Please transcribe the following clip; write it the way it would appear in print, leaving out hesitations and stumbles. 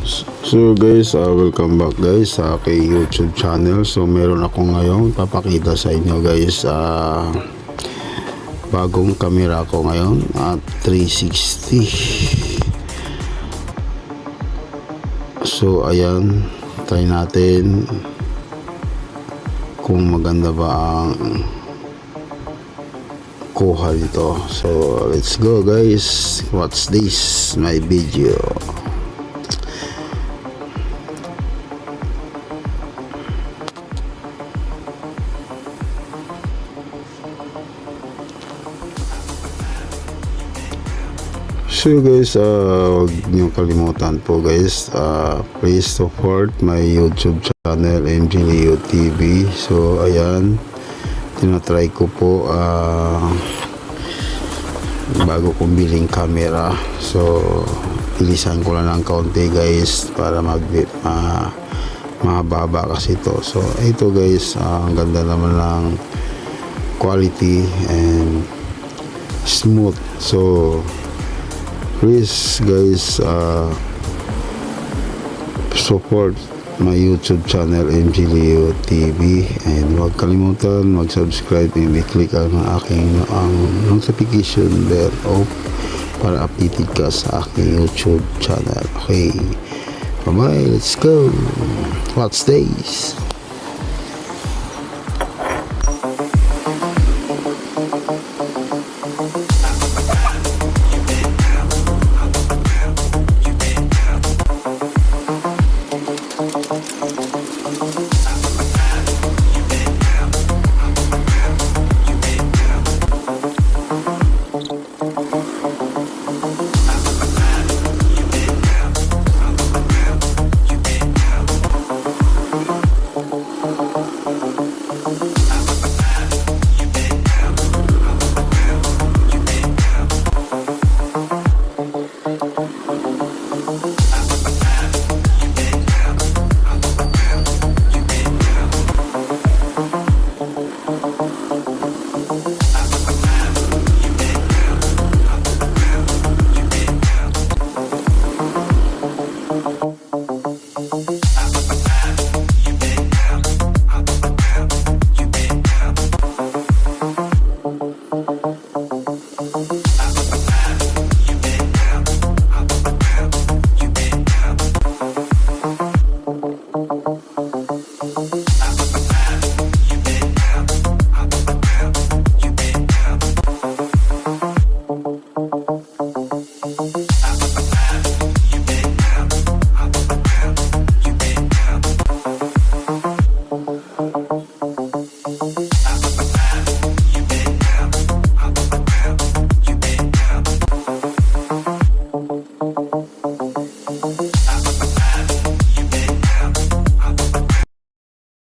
So guys, welcome back guys sa aking YouTube channel. So meron ako ngayon papakita sa inyo guys, bagong camera ko ngayon at 360. So ayan, try natin kung maganda ba ang kuha nito. So let's go guys, watch this my video. So guys, huwag niyo kalimutan po guys, please support my YouTube channel MJ Leo TV. So ayan, tinatry ko po bago kong biling camera. So bilisan ko lang ng kaunti guys para mababa kasi ito. So ito guys, ang ganda naman ng quality and smooth. So please guys, support my YouTube channel MJ Leo TV, and huwag kalimutan mag-subscribe and i-click ang notification bell off para updated ka sa aking YouTube channel. Okay, bye bye, let's go, watch this.